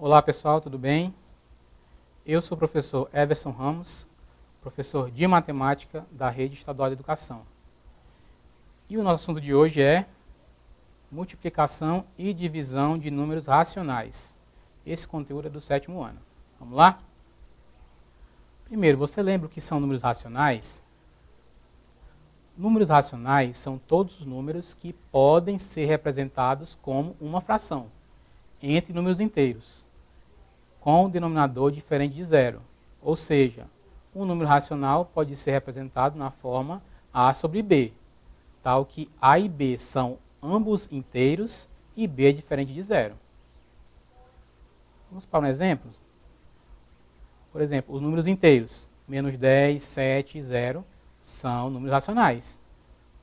Olá pessoal, tudo bem? Eu sou o professor Everson Ramos, professor de matemática da Rede Estadual de Educação. E o nosso assunto de hoje é multiplicação e divisão de números racionais. Esse conteúdo é do 7º ano. Vamos lá? Primeiro, você lembra o que são números racionais? Números racionais são todos os números que podem ser representados como uma fração entre números inteiros, com um denominador diferente de zero. Ou seja, um número racional pode ser representado na forma A sobre B, tal que A e B são ambos inteiros e B é diferente de zero. Vamos para um exemplo? Por exemplo, os números inteiros, menos 10, 7, 0, são números racionais.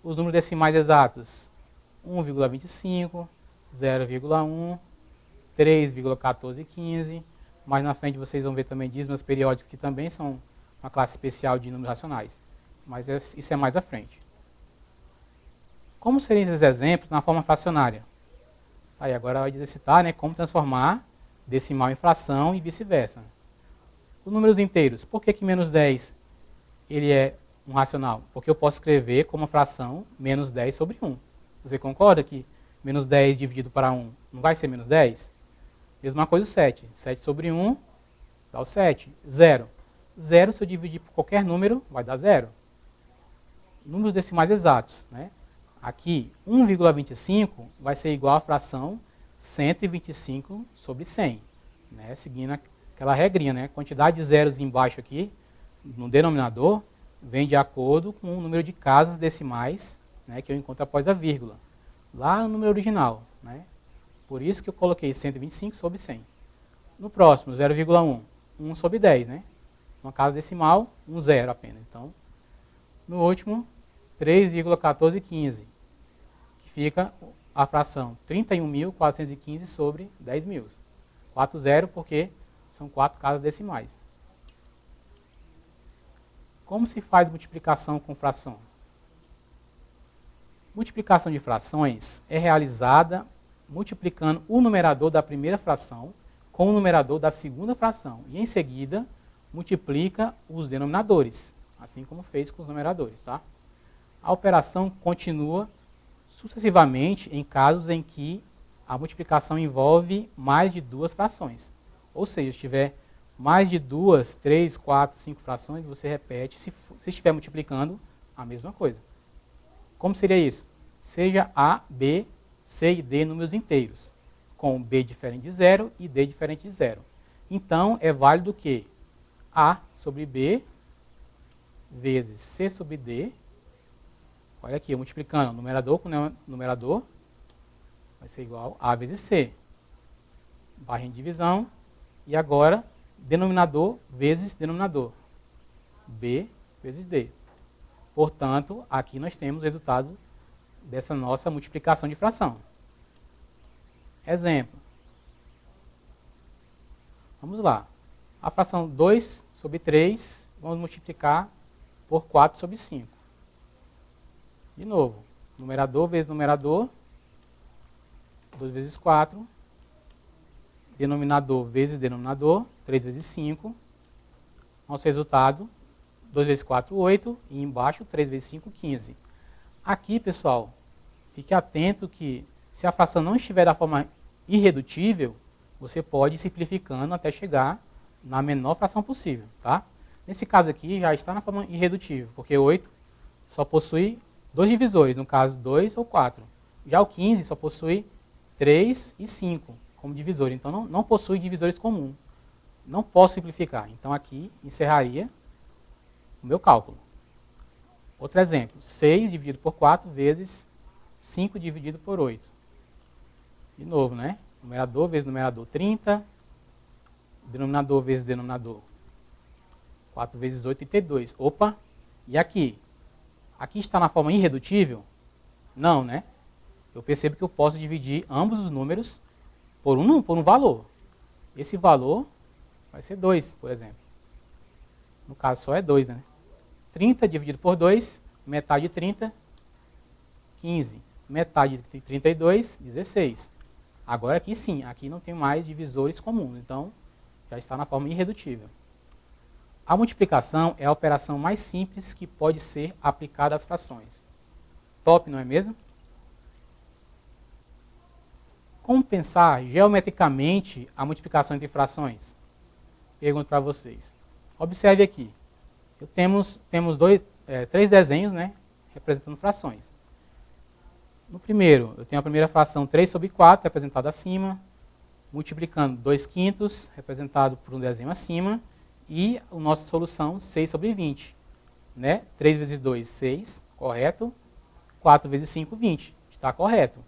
Os números decimais exatos, 1,25, 0,1, 3,1415, mais na frente vocês vão ver também dízimas periódicas que também são uma classe especial de números racionais, mas isso é mais à frente. Como seriam esses exemplos na forma fracionária? Aí agora vai exercitar, né, como transformar decimal em fração e vice-versa. Os números inteiros, por que menos 10 ele é um racional? Porque eu posso escrever como fração menos 10 sobre 1. Você concorda que menos 10 dividido para 1 não vai ser menos 10? Mesma coisa o 7. 7 sobre 1 dá o 7. 0. 0, se eu dividir por qualquer número, vai dar 0. Números decimais exatos, né? Aqui, 1,25 vai ser igual à fração 125 sobre 100. Né? Seguindo aquela regrinha, né? Quantidade de zeros embaixo aqui, no denominador, vem de acordo com o número de casas decimais, né, que eu encontro após a vírgula, lá no número original. Né? Por isso que eu coloquei 125 sobre 100. No próximo, 0,1, 1 sobre 10. Né? Uma casa decimal, um zero apenas. Então, no último, 3,1415, que fica a fração 31.415 sobre 10.000. 4 zero porque são 4 casas decimais. Como se faz multiplicação com fração? Multiplicação de frações é realizada multiplicando o numerador da primeira fração com o numerador da segunda fração. E, em seguida, multiplica os denominadores, assim como fez com os numeradores. Tá? A operação continua sucessivamente em casos em que a multiplicação envolve mais de duas frações. Ou seja, se tiver mais de 2, 3, 4, 5 frações, você repete se estiver multiplicando a mesma coisa. Como seria isso? Seja A, B, C e D números inteiros, com B diferente de 0 e D diferente de 0. Então, é válido que A sobre B vezes C sobre D, olha aqui, eu multiplicando numerador com numerador, vai ser igual a vezes C. Barra em divisão, e agora denominador vezes denominador, B vezes D. Portanto, aqui nós temos o resultado dessa nossa multiplicação de fração. Exemplo. Vamos lá. A fração 2 sobre 3, vamos multiplicar por 4 sobre 5. De novo, numerador vezes numerador, 2 vezes 4, denominador vezes denominador, 3 vezes 5. Nosso resultado, 2 vezes 4, 8, e embaixo 3 vezes 5, 15. Aqui, pessoal, fique atento que se a fração não estiver da forma irredutível, você pode ir simplificando até chegar na menor fração possível. Tá? Nesse caso aqui, já está na forma irredutível, porque 8 só possui 2 divisores, no caso 2 ou 4. Já o 15 só possui 3 e 5 como divisor, então não possui divisores comuns. Não posso simplificar, então aqui encerraria o meu cálculo. Outro exemplo, 6 dividido por 4 vezes 5 dividido por 8. De novo, né? Numerador vezes numerador, 30. Denominador vezes denominador, 4 vezes 8, 32. Opa! E aqui? Aqui está na forma irredutível? Não, né? Eu percebo que eu posso dividir ambos os números por um valor. Esse valor vai ser 2, por exemplo. No caso, só é 2, né? 30 dividido por 2, metade de 30, 15. Metade de 32, 16. Agora aqui sim, aqui não tem mais divisores comuns, então já está na forma irredutível. A multiplicação é a operação mais simples que pode ser aplicada às frações. Top, não é mesmo? Como pensar geometricamente a multiplicação entre frações? Pergunto para vocês. Observe aqui. Temos três desenhos, né, representando frações. No primeiro, eu tenho a primeira fração 3 sobre 4, representada acima, multiplicando 2 quintos, representado por um desenho acima, e a nossa solução 6 sobre 20. Né? 3 vezes 2, 6, correto. 4 vezes 5, 20, está correto.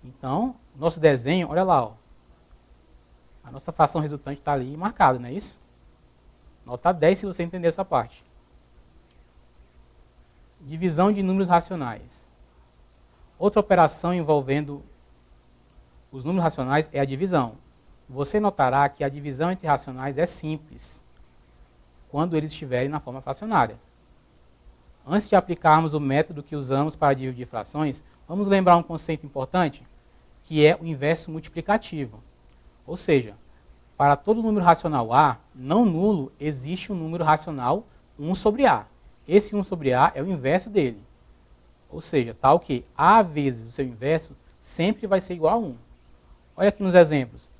Então, nosso desenho, olha lá, ó, a nossa fração resultante está ali marcada, não é isso? Nota 10 se você entender essa parte. Divisão de números racionais. Outra operação envolvendo os números racionais é a divisão. Você notará que a divisão entre racionais é simples quando eles estiverem na forma fracionária. Antes de aplicarmos o método que usamos para dividir frações, vamos lembrar um conceito importante, que é o inverso multiplicativo. Ou seja, para todo número racional A, não nulo, existe um número racional 1 sobre A. Esse 1 sobre A é o inverso dele. Ou seja, tal que A vezes o seu inverso sempre vai ser igual a 1. Olha aqui nos exemplos.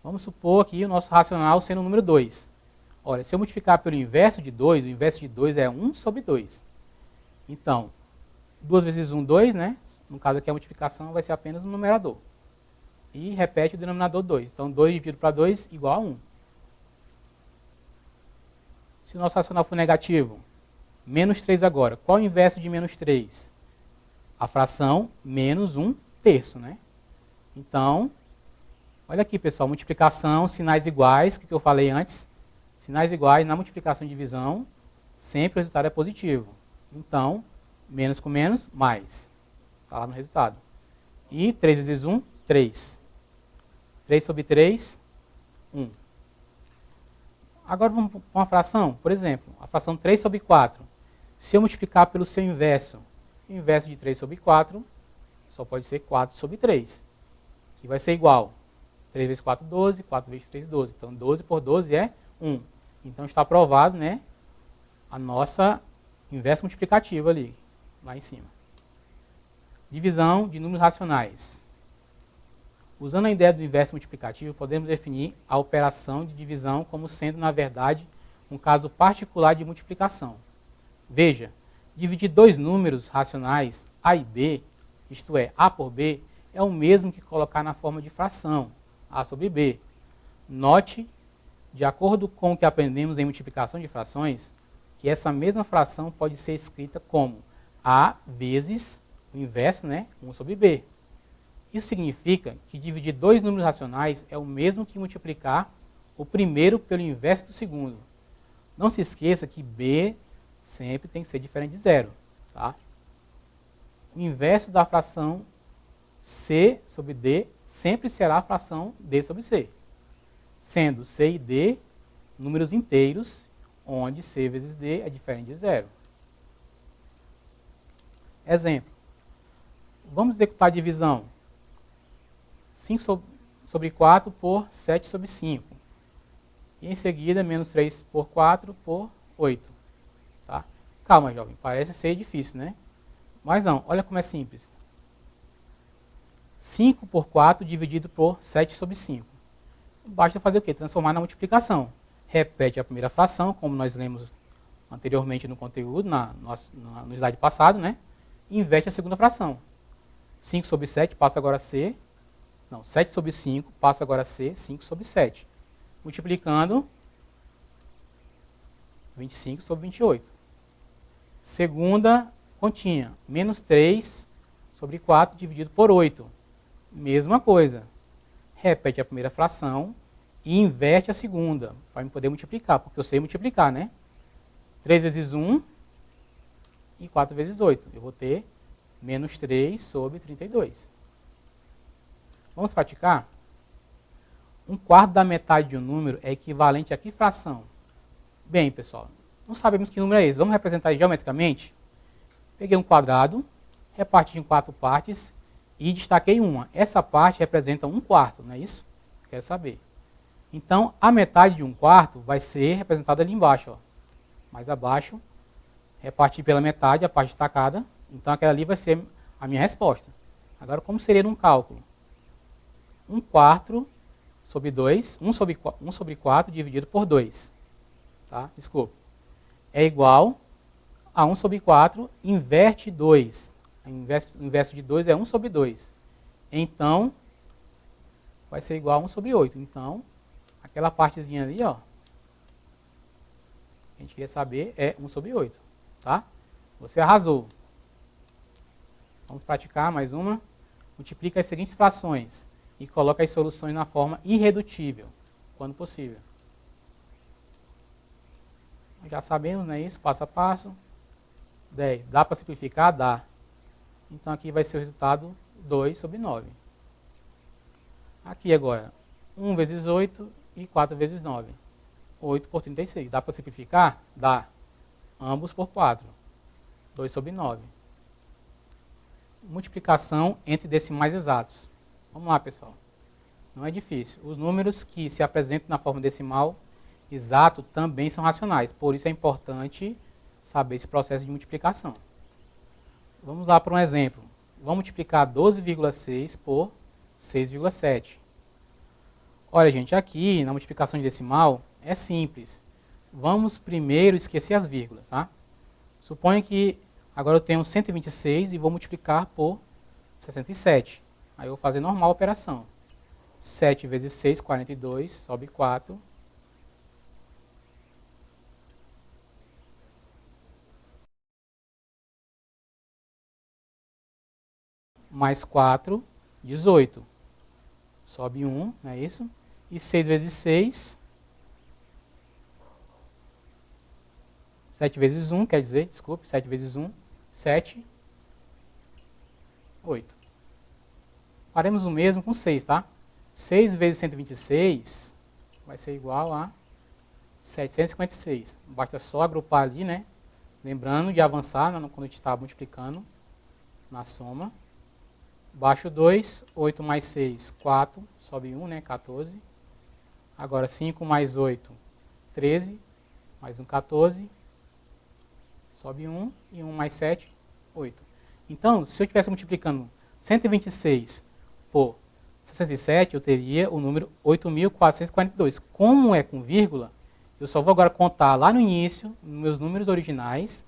Vamos supor aqui o nosso racional sendo o número 2. Olha, se eu multiplicar pelo inverso de 2, o inverso de 2 é 1 sobre 2. Então, 2 vezes 1, 2, né? No caso aqui a multiplicação vai ser apenas no numerador. E repete o denominador 2. Então, 2 dividido para 2 igual a 1. Se o nosso racional for negativo, menos 3 agora. Qual o inverso de menos 3? A fração menos 1 terço, né? Então, olha aqui, pessoal, multiplicação, sinais iguais, que eu falei antes. Sinais iguais na multiplicação e divisão, sempre o resultado é positivo. Então, menos com menos, mais. Está lá no resultado. E 3 vezes 1, 3. 3 sobre 3, 1. Agora vamos para uma fração, por exemplo, a fração 3 sobre 4. Se eu multiplicar pelo seu inverso, o inverso de 3 sobre 4 só pode ser 4 sobre 3, que vai ser igual. 3 vezes 4, 12, 4 vezes 3, 12. Então, 12 por 12 é 1. Então, está provado, né, a nossa inverso multiplicativa ali, lá em cima. Divisão de números racionais. Usando a ideia do inverso multiplicativo, podemos definir a operação de divisão como sendo, na verdade, um caso particular de multiplicação. Veja, dividir dois números racionais, A e B, isto é, A por B, é o mesmo que colocar na forma de fração, A sobre B. Note, de acordo com o que aprendemos em multiplicação de frações, que essa mesma fração pode ser escrita como A vezes o inverso, né, 1 sobre B. Isso significa que dividir dois números racionais é o mesmo que multiplicar o primeiro pelo inverso do segundo. Não se esqueça que B sempre tem que ser diferente de zero. Tá? O inverso da fração C sobre D sempre será a fração D sobre C, sendo C e D números inteiros, onde C vezes D é diferente de zero. Exemplo. Vamos executar a divisão. 5 sobre 4 por 7 sobre 5. E em seguida, menos 3 por 4 por 8. Tá? Calma, jovem, parece ser difícil, né? Mas não, olha como é simples. 5 por 4 dividido por 7 sobre 5. Basta fazer o quê? Transformar na multiplicação. Repete a primeira fração, como nós lemos anteriormente no conteúdo, no slide passado, né? E inverte a segunda fração. 5 sobre 7 passa agora a ser... Não, 7 sobre 5 passa agora a ser 5 sobre 7. Multiplicando 25 sobre 28. Segunda continha, menos 3 sobre 4 dividido por 8. Mesma coisa. Repete a primeira fração e inverte a segunda, para poder multiplicar, porque eu sei multiplicar, né? 3 vezes 1 e 4 vezes 8. Eu vou ter menos 3 sobre 32. Vamos praticar? 1/4 da metade de um número é equivalente a que fração? Bem, pessoal, não sabemos que número é esse. Vamos representar geometricamente? Peguei um quadrado, reparti em 4 partes E destaquei uma. Essa parte representa 1/4, não é isso? Quero saber. Então, a metade de 1/4 vai ser representada ali embaixo. Ó. Mais abaixo, repartir pela metade a parte destacada. Então, aquela ali vai ser a minha resposta. Agora, como seria num cálculo? 1/4 sobre 2, 1 sobre 4 dividido por 2. Tá? Desculpa. É igual a 1 sobre 4, inverte 2. O inverso de 2 é 1 sobre 2. Então, vai ser igual a 1 sobre 8. Então, aquela partezinha ali, ó, a gente queria saber é 1 sobre 8. Tá? Você arrasou. Vamos praticar mais uma. Multiplica as seguintes frações e coloca as soluções na forma irredutível, quando possível. Já sabemos, não é isso? Passo a passo. 10. Dá para simplificar? Dá. Então, aqui vai ser o resultado 2 sobre 9. Aqui agora, 1 vezes 8 e 4 vezes 9. 8 por 36. Dá para simplificar? Dá. Ambos por 4. 2 sobre 9. Multiplicação entre decimais exatos. Vamos lá, pessoal. Não é difícil. Os números que se apresentam na forma decimal exato também são racionais. Por isso é importante saber esse processo de multiplicação. Vamos lá para um exemplo. Vamos multiplicar 12,6 por 6,7. Olha, gente, aqui na multiplicação de decimal é simples. Vamos primeiro esquecer as vírgulas. Tá? Suponha que agora eu tenho 126 e vou multiplicar por 67. Aí eu vou fazer normal a operação. 7 vezes 6, 42, sobe 4. Mais 4, 18. Sobe 1, não é isso? E 6 vezes 6, 7 vezes 1, quer dizer, desculpe, 7 vezes 1, 7, 8. Faremos o mesmo com 6, tá? 6 vezes 126 vai ser igual a 756. Basta só agrupar ali, né? Lembrando de avançar quando a gente está multiplicando na soma. Baixo 2, 8 mais 6, 4, sobe 1, né? 14. Agora 5 mais 8, 13, mais um 14, sobe 1, e 1 mais 7, 8. Então, se eu estivesse multiplicando 126 por 67, eu teria o número 8.442. Como é com vírgula, eu só vou agora contar lá no início, nos meus números originais,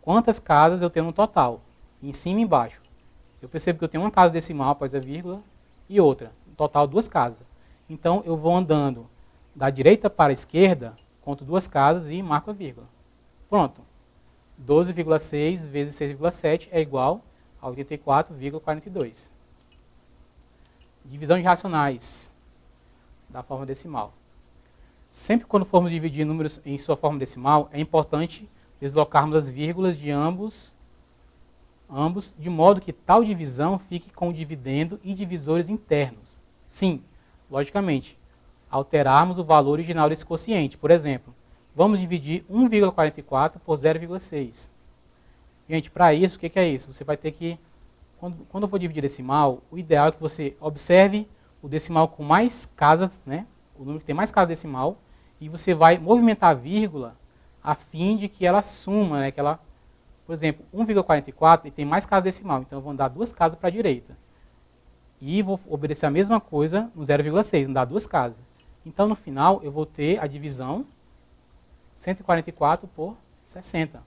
quantas casas eu tenho no total, em cima e embaixo. Eu percebo que eu tenho uma casa decimal após a vírgula e outra, no total 2 casas. Então, eu vou andando da direita para a esquerda, conto 2 casas e marco a vírgula. Pronto. 12,6 vezes 6,7 é igual a 84,42. Divisão de racionais da forma decimal. Sempre quando formos dividir números em sua forma decimal, é importante deslocarmos as vírgulas de ambos, de modo que tal divisão fique com o dividendo e divisores internos. Sim, logicamente, alterarmos o valor original desse quociente. Por exemplo, vamos dividir 1,44 por 0,6. Gente, para isso, o que é isso? Você vai ter que, quando eu for dividir decimal, o ideal é que você observe o decimal com mais casas, né? O número que tem mais casas decimal, e você vai movimentar a vírgula a fim de que ela suma, né? Que ela, por exemplo, 1,44 tem mais casas decimal, então eu vou andar 2 casas para a direita. E vou obedecer a mesma coisa no 0,6, andar 2 casas. Então, no final, eu vou ter a divisão 144 por 60.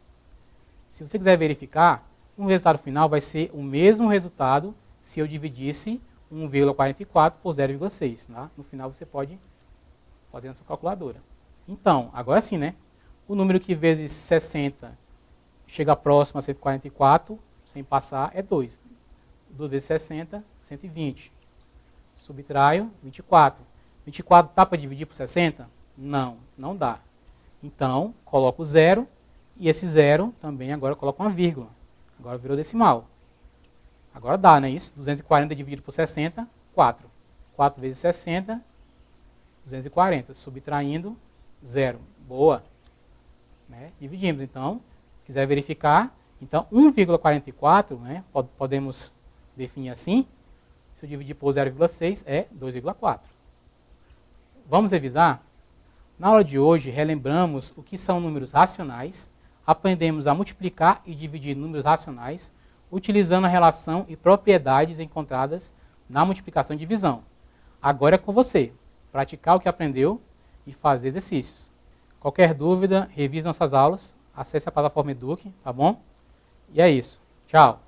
Se você quiser verificar, o resultado final vai ser o mesmo resultado se eu dividisse 1,44 por 0,6. Tá? No final, você pode fazer na sua calculadora. Então, agora sim, né? O número que vezes 60 chega próximo a 144, sem passar, é 2. 2 vezes 60, 120. Subtraio, 24. 24 dá para dividir por 60? Não, não dá. Então, coloco 0, e esse 0 também agora coloco uma vírgula. Agora virou decimal. Agora dá, não é isso? 240 dividido por 60, 4. 4 vezes 60, 240. Subtraindo, 0. Boa. Né? Dividimos, então. Quiser verificar, então 1,44, né, podemos definir assim, Se eu dividir por 0,6 é 2,4. Vamos revisar? Na aula de hoje, relembramos o que são números racionais, aprendemos a multiplicar e dividir números racionais, utilizando a relação e propriedades encontradas na multiplicação e divisão. Agora é com você, praticar o que aprendeu e fazer exercícios. Qualquer dúvida, revise nossas aulas, acesse a plataforma Eduque, tá bom? E é isso. Tchau!